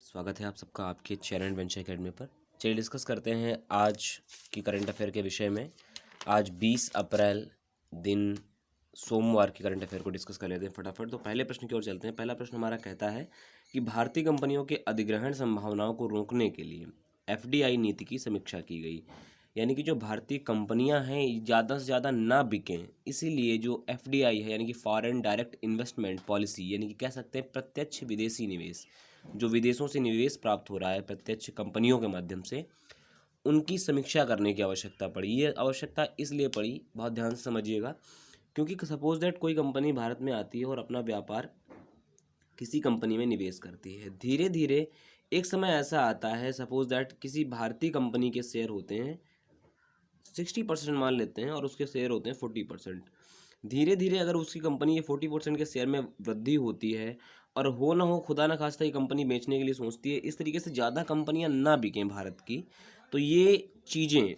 स्वागत है आप सबका आपके चैनल वेंचर अकेडमी पर। चलिए डिस्कस करते हैं आज की करंट अफेयर के विषय में। आज 20 अप्रैल दिन सोमवार की करंट अफेयर को डिस्कस कर लेते हैं फटाफट। तो पहले प्रश्न की ओर चलते हैं। पहला प्रश्न हमारा कहता है कि भारतीय कंपनियों के अधिग्रहण संभावनाओं को रोकने के लिए एफडीआई नीति की समीक्षा की गई। यानी कि जो भारतीय कंपनियां हैं ज़्यादा से ज़्यादा ना बिकें, इसीलिए जो एफडीआई है यानी कि फॉरेन डायरेक्ट इन्वेस्टमेंट पॉलिसी, यानी कि कह सकते हैं प्रत्यक्ष विदेशी निवेश, जो विदेशों से निवेश प्राप्त हो रहा है प्रत्यक्ष कंपनियों के माध्यम से, उनकी समीक्षा करने की आवश्यकता पड़ी। ये आवश्यकता इसलिए पड़ी, बहुत ध्यान से समझिएगा, क्योंकि सपोज दैट कोई कंपनी भारत में आती है और अपना व्यापार किसी कंपनी में निवेश करती है। धीरे धीरे एक समय ऐसा आता है, सपोज दैट किसी भारतीय कंपनी के शेयर होते हैं 60% मान लेते हैं और उसके शेयर होते हैं 40%। धीरे धीरे अगर उसकी कंपनी के 40% के शेयर में वृद्धि होती है और हो ना हो खुदा ना खास्ता ये कंपनी बेचने के लिए सोचती है, इस तरीके से ज़्यादा कंपनियां ना बिकें भारत की, तो ये चीज़ें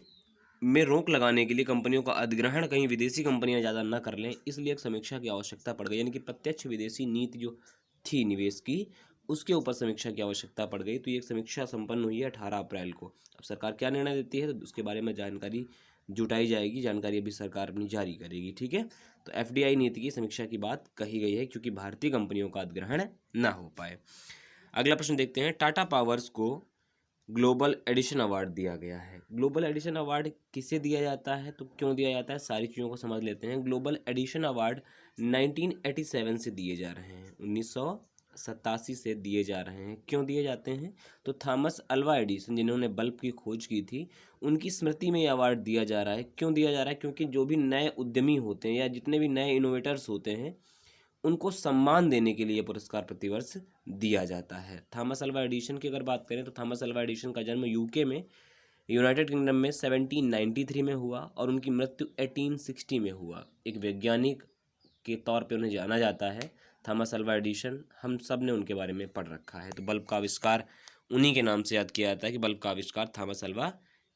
में रोक लगाने के लिए कंपनियों का अधिग्रहण कहीं विदेशी कंपनियां ज़्यादा ना कर लें, इसलिए एक समीक्षा की आवश्यकता पड़ गई। यानी कि प्रत्यक्ष विदेशी नीति जो थी निवेश की, उसके ऊपर समीक्षा की आवश्यकता पड़ गई। तो ये एक समीक्षा संपन्न हुई है 18 अप्रैल को। अब सरकार क्या निर्णय देती है तो उसके बारे में जानकारी जुटाई जाएगी, जानकारी अभी सरकार अपनी जारी करेगी। ठीक है, तो एफडीआई नीति की समीक्षा की बात कही गई है क्योंकि भारतीय कंपनियों का अधिग्रहण ना हो पाए। अगला प्रश्न देखते हैं। टाटा पावर्स को ग्लोबल एडिशन अवार्ड दिया गया है। ग्लोबल एडिशन अवार्ड किसे दिया जाता है तो क्यों दिया जाता है, सारी चीज़ों को समझ लेते हैं। ग्लोबल एडिशन अवार्ड 1987 से दिए जा रहे हैं, 1987 से दिए जा रहे हैं। क्यों दिए जाते हैं तो थॉमस अल्वा एडिसन, जिन्होंने बल्ब की खोज की थी, उनकी स्मृति में ये अवार्ड दिया जा रहा है। क्यों दिया जा रहा है, क्योंकि जो भी नए उद्यमी होते हैं या जितने भी नए इनोवेटर्स होते हैं, उनको सम्मान देने के लिए पुरस्कार प्रतिवर्ष दिया जाता है। थॉमस अल्वा एडिसन की अगर बात करें तो थॉमस अल्वा एडिसन का जन्म यूके में, यूनाइटेड किंगडम में 1793 में हुआ और उनकी मृत्यु 1860 में हुआ। एक वैज्ञानिक के तौर पे उन्हें जाना जाता है, थॉमस अल्वा एडिसन। हम सब ने उनके बारे में पढ़ रखा है। तो बल्ब का आविष्कार उन्हीं के नाम से याद किया जाता है कि बल्ब का आविष्कार थॉमस अल्वा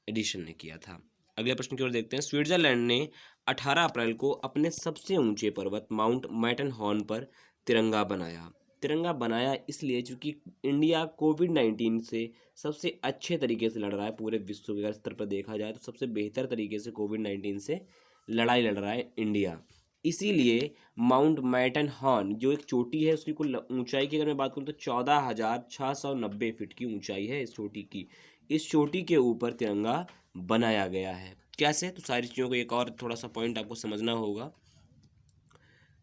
एडिसन ने किया था। अगले प्रश्न की ओर देखते हैं। स्विट्जरलैंड ने 18 अप्रैल को अपने सबसे ऊंचे पर्वत माउंट मैटरहॉर्न पर तिरंगा बनाया। तिरंगा बनाया इसलिए चूंकि इंडिया कोविड-19 से सबसे अच्छे तरीके से लड़ रहा है। पूरे विश्व के स्तर पर देखा जाए तो सबसे बेहतर तरीके से कोविड-19 से लड़ाई लड़ रहा है इंडिया। इसीलिए माउंट मैटरहॉर्न जो एक चोटी है, उसकी कुल ऊंचाई की अगर मैं बात करूँ तो 14,690 फीट की ऊंचाई है इस चोटी की। इस चोटी के ऊपर तिरंगा बनाया गया है। कैसे, तो सारी चीज़ों को एक और थोड़ा सा पॉइंट आपको समझना होगा।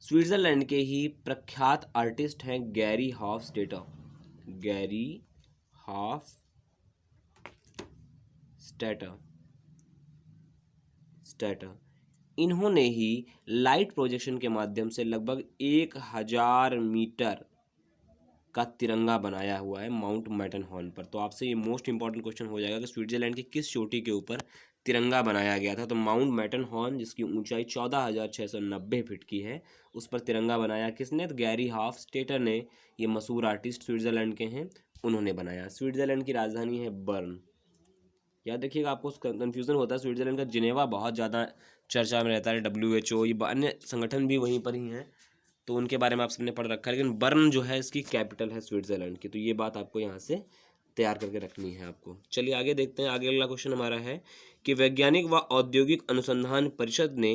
स्विट्जरलैंड के ही प्रख्यात आर्टिस्ट हैं गैरी हॉफस्टेटर। गैरी हॉफस्टेटर स्टेटर इन्होंने ही लाइट प्रोजेक्शन के माध्यम से लगभग 1000 मीटर का तिरंगा बनाया हुआ है माउंट मैटरहॉर्न पर। तो आपसे ये मोस्ट इंपॉर्टेंट क्वेश्चन हो जाएगा कि स्विट्जरलैंड की किस चोटी के ऊपर तिरंगा बनाया गया था। तो माउंट मैटरहॉर्न, जिसकी ऊंचाई 14,690 फीट की है, उस पर तिरंगा बनाया किसने, तो गैरी हॉफस्टेटर ने। ये मशहूर आर्टिस्ट स्विट्जरलैंड के हैं, उन्होंने बनाया। स्विट्जरलैंड की राजधानी है बर्न। याद रखिएगा, आपको कन्फ्यूज़न होता है। स्विट्जरलैंड का जिनेवा बहुत ज़्यादा चर्चा में रहता है। WHO, ये अन्य संगठन भी वहीं पर ही हैं, तो उनके बारे में आप सबने पढ़ रखा है। लेकिन बर्न जो है इसकी कैपिटल है स्विट्जरलैंड की। तो ये बात आपको यहाँ से तैयार करके रखनी है आपको। चलिए आगे देखते हैं। आगे अगला क्वेश्चन हमारा है कि वैज्ञानिक व औद्योगिक अनुसंधान परिषद ने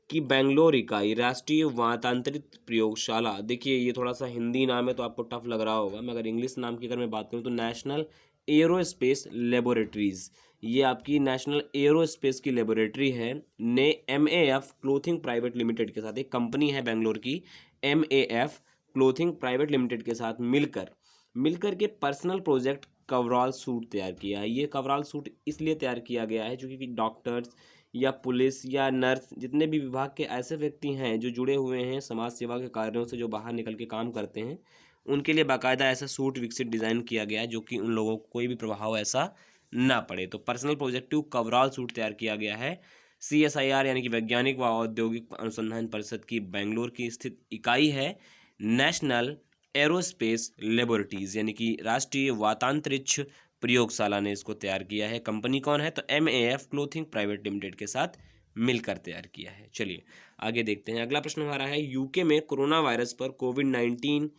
की बेंगलोर इकाई राष्ट्रीय वातांतरित प्रयोगशाला। देखिए ये थोड़ा सा हिंदी नाम है तो आपको टफ लग रहा होगा। मैं अगर इंग्लिश नाम की अगर मैं बात करूँ तो नेशनल एरोस्पेस लेबोरेटरीज, ये आपकी नेशनल एरोस्पेस की लेबोरेटरी है, ने MAF क्लोथिंग प्राइवेट लिमिटेड के साथ, एक कंपनी है बेंगलोर की MAF क्लोथिंग प्राइवेट लिमिटेड के साथ मिलकर के पर्सनल प्रोजेक्ट कवरॉल सूट तैयार किया है। ये कवरॉल सूट इसलिए तैयार किया गया है क्योंकि डॉक्टर्स या पुलिस या नर्स, जितने भी विभाग के ऐसे व्यक्ति हैं जो जुड़े हुए हैं समाज सेवा के कार्यों से, जो बाहर निकल के काम करते हैं, उनके लिए बाकायदा ऐसा सूट विकसित डिज़ाइन किया गया है जो कि उन लोगों को कोई भी प्रभाव ऐसा ना पड़े। तो पर्सनल प्रोजेक्टिव कवरॉल सूट तैयार किया गया है। CSIR यानी कि वैज्ञानिक व औद्योगिक अनुसंधान परिषद की बेंगलोर की स्थित इकाई है नेशनल एरोस्पेस लेबोरेटरीज, यानी कि राष्ट्रीय वातांतरिक्ष प्रयोगशाला ने इसको तैयार किया है। कंपनी कौन है तो MAF क्लोथिंग प्राइवेट लिमिटेड के साथ मिलकर तैयार किया है। चलिए आगे देखते हैं। अगला प्रश्न हमारा है, यूके में कोरोना वायरस पर कोविड-19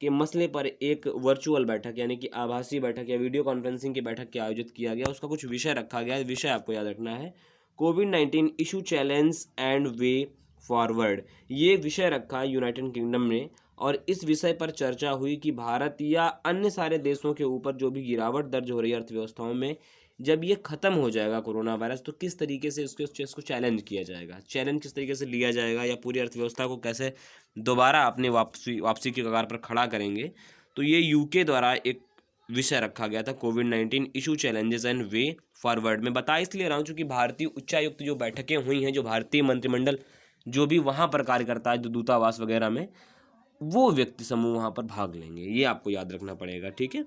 के मसले पर एक वर्चुअल बैठक यानी कि आभासी बैठक या वीडियो कॉन्फ्रेंसिंग की बैठक के आयोजित किया गया। उसका कुछ विषय रखा गया है, विषय आपको याद रखना है कोविड-19 issue challenge and way forward. ये विषय रखा यूनाइटेड किंगडम ने और इस विषय पर चर्चा हुई कि भारत या अन्य सारे देशों के ऊपर जो भी गिरावट दर्ज हो रही है अर्थव्यवस्थाओं में, जब ये ख़त्म हो जाएगा कोरोना वायरस तो किस तरीके से इसको चैलेंज किया जाएगा, चैलेंज किस तरीके से लिया जाएगा या पूरी अर्थव्यवस्था को कैसे दोबारा अपने वापसी की कगार पर खड़ा करेंगे। तो ये यूके द्वारा एक विषय रखा गया था कोविड-19 issue challenges and way forward. में बता इसलिए रहा हूँ क्योंकि भारतीय उच्चायुक्त जो बैठकें हुई हैं, जो भारतीय मंत्रिमंडल जो भी वहाँ पर कार्य करता है, जो दूतावास वगैरह में, वो व्यक्ति समूह वहाँ पर भाग लेंगे। ये आपको याद रखना पड़ेगा, ठीक है।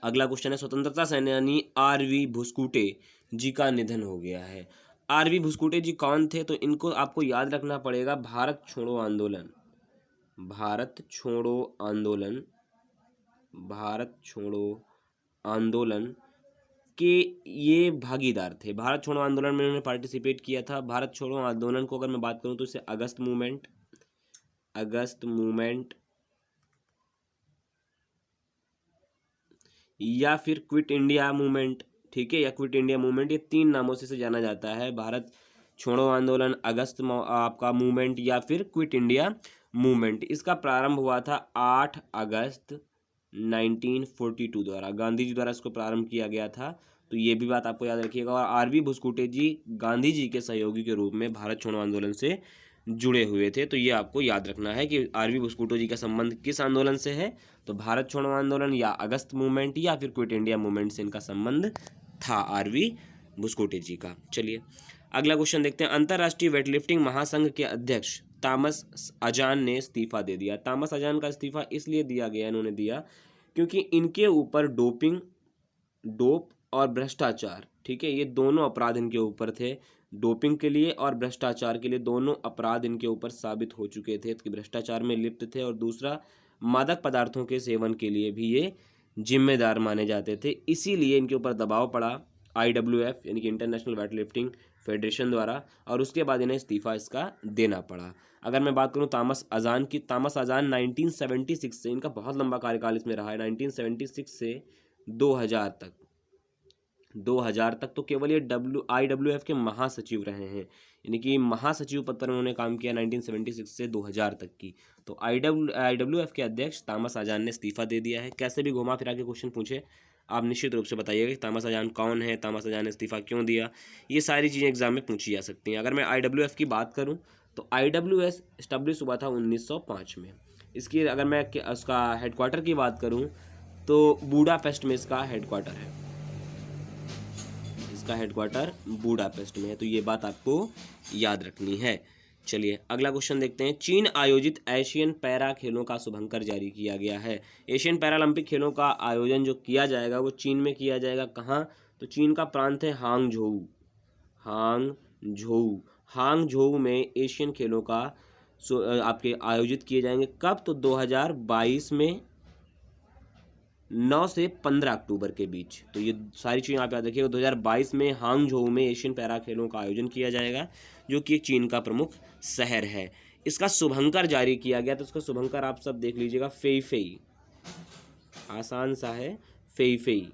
अगला क्वेश्चन है स्वतंत्रता सेनानी आर.वी. भुस्कूटे जी का निधन हो गया है। आर.वी. भुस्कूटे जी कौन थे? तो इनको आपको याद रखना पड़ेगा भारत छोड़ो आंदोलन, भारत छोड़ो आंदोलन, भारत छोड़ो आंदोलन के ये भागीदार थे। भारत छोड़ो आंदोलन में उन्होंने पार्टिसिपेट किया था। भारत छोड़ो आंदोलन को अगर मैं बात करूं तो इसे अगस्त मूवमेंट या फिर क्विट इंडिया मूवमेंट, ठीक है, या क्विट इंडिया मूवमेंट, ये तीन नामों से जाना जाता है। भारत छोड़ो आंदोलन, अगस्त आपका मूवमेंट या फिर क्विट इंडिया मूवमेंट। इसका प्रारंभ हुआ था 8 अगस्त 1942 द्वारा, गांधी जी द्वारा इसको प्रारंभ किया गया था। तो ये भी बात आपको याद रखिएगा। और आर.वी. भुस्कूटे जी गांधी जी के सहयोगी के रूप में भारत छोड़ो आंदोलन से जुड़े हुए थे। तो ये आपको याद रखना है कि आर.वी. भुस्कूटे जी का संबंध किस आंदोलन से है, तो भारत छोड़ो आंदोलन या अगस्त मूवमेंट या फिर क्विट इंडिया मूवमेंट से इनका संबंध था आर.वी. भुस्कूटे जी का। चलिए अगला क्वेश्चन देखते हैं। अंतर्राष्ट्रीय वेटलिफ्टिंग महासंघ के अध्यक्ष थॉमस अजान ने इस्तीफा दे दिया। थॉमस अजान का इस्तीफा इसलिए दिया गया, इन्होंने दिया क्योंकि इनके ऊपर डोप और भ्रष्टाचार, ठीक है, ये दोनों अपराध इनके ऊपर थे। डोपिंग के लिए और भ्रष्टाचार के लिए दोनों अपराध इनके ऊपर साबित हो चुके थे कि भ्रष्टाचार में लिप्त थे, और दूसरा मादक पदार्थों के सेवन के लिए भी ये जिम्मेदार माने जाते थे। इसीलिए इनके ऊपर दबाव पड़ा IWF यानी कि इंटरनेशनल वेटलिफ्टिंग फेडरेशन द्वारा, और उसके बाद इन्हें इस्तीफा इसका देना पड़ा। अगर मैं बात करूं थॉमस अजान की, थॉमस अजान 1976 से, इनका बहुत लंबा कार्यकाल इसमें रहा है, 1976 से 2000 तक तो केवल ये IWF के महासचिव रहे हैं, यानी कि महासचिव पद पर उन्होंने काम किया 1976 से 2000 तक की। तो IWF के अध्यक्ष थॉमस अजान ने इस्तीफा दे दिया है। कैसे भी घुमा फिरा के क्वेश्चन पूछे, आप निश्चित रूप से बताइएगा कि थॉमस अजान कौन है, थॉमस अजान ने इस्तीफा क्यों दिया, ये सारी चीज़ें एग्जाम में पूछी जा सकती हैं। अगर मैं IWF की बात करूँ तो IWF इस्टेब्लिश हुआ था 1905 में। इसकी अगर मैं उसका हेडक्वार्टर की बात करूँ तो बूडापेस्ट में इसका हेडक्वार्टर है, इसका हेडक्वार्टर बूडापेस्ट में है। तो ये बात आपको याद रखनी है। चलिए अगला क्वेश्चन देखते हैं। चीन आयोजित एशियन पैरा खेलों का शुभंकर जारी किया गया है। एशियन पैरालंपिक खेलों का आयोजन जो किया जाएगा वो चीन में किया जाएगा। कहाँ? तो चीन का प्रांत है हांगझोऊ में एशियन खेलों का आपके आयोजित किए जाएंगे। कब? तो 2022 में 9 से 15 अक्टूबर के बीच। तो ये सारी चीज़ें आप याद रखिएगा। 2022 में हांगझोऊ में एशियन पैरा खेलों का आयोजन किया जाएगा, जो कि चीन का प्रमुख शहर है। इसका शुभंकर जारी किया गया, तो इसका शुभंकर आप सब देख लीजिएगा, फेई, आसान सा है, फेई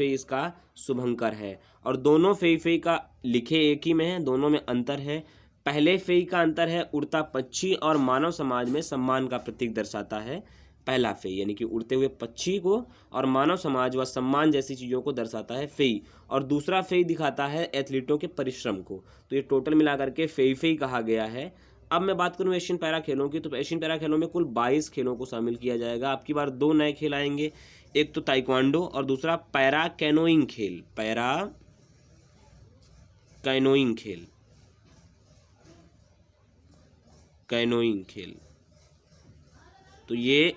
इसका शुभंकर है। और दोनों फेई का लिखे एक ही में है, दोनों में अंतर है। पहले फेई का अंतर है उड़ता पक्षी और मानव समाज में सम्मान का प्रतीक दर्शाता है। पहला फेई यानी कि उड़ते हुए पक्षी को और मानव समाज व सम्मान जैसी चीज़ों को दर्शाता है फेई, और दूसरा फेई दिखाता है एथलीटों के परिश्रम को। तो ये टोटल मिला करके फेई कहा गया है। अब मैं बात करूं एशियन पैरा खेलों की, तो एशियन पैरा खेलों में कुल 22 खेलों को शामिल किया जाएगा। आपकी बार 2 नए खेल आएंगे, एक तो ताइक्वांडो और दूसरा पैरा कैनोइंग खेल। तो ये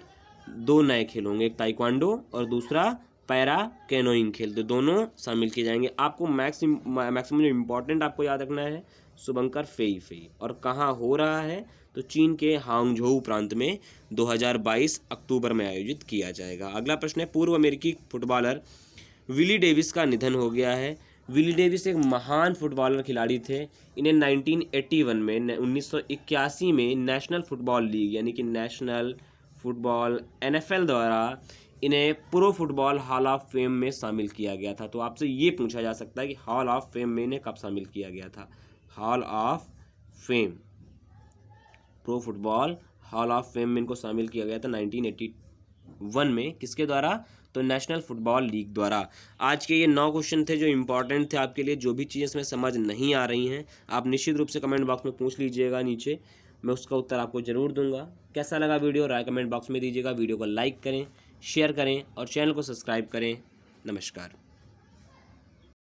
2 नए खेल होंगे, एक ताइक्वांडो और दूसरा पैरा कैनोइंग खेल, तो दोनों शामिल किए जाएंगे। आपको मैक्सिमम इम्पॉर्टेंट आपको याद रखना है शुभंकर फेई। और कहाँ हो रहा है? तो चीन के हांगझोऊ प्रांत में 2022 अक्टूबर में आयोजित किया जाएगा। अगला प्रश्न है, पूर्व अमेरिकी फुटबॉलर विली डेविस का निधन हो गया है। विली डेविस एक महान फुटबॉलर खिलाड़ी थे। इन्हें 1981 में 1981 में नेशनल फुटबॉल लीग यानी कि नेशनल फुटबॉल NFL द्वारा इन्हें pro football hall of fame में शामिल किया गया था। तो आपसे ये पूछा जा सकता है कि हॉल ऑफ फेम में इन्हें कब शामिल किया गया था। Hall of fame, pro football hall of fame में इनको शामिल किया गया था 1981 में। किसके द्वारा? तो नेशनल फुटबॉल लीग द्वारा। आज के ये 9 क्वेश्चन थे जो इंपॉर्टेंट थे आपके लिए। जो भी चीज़ें इसमें समझ नहीं आ रही हैं आप निश्चित रूप से कमेंट बॉक्स में पूछ लीजिएगा नीचे, मैं उसका उत्तर आपको ज़रूर दूंगा। कैसा लगा वीडियो राय कमेंट बॉक्स में दीजिएगा। वीडियो को लाइक करें, शेयर करें और चैनल को सब्सक्राइब करें। नमस्कार।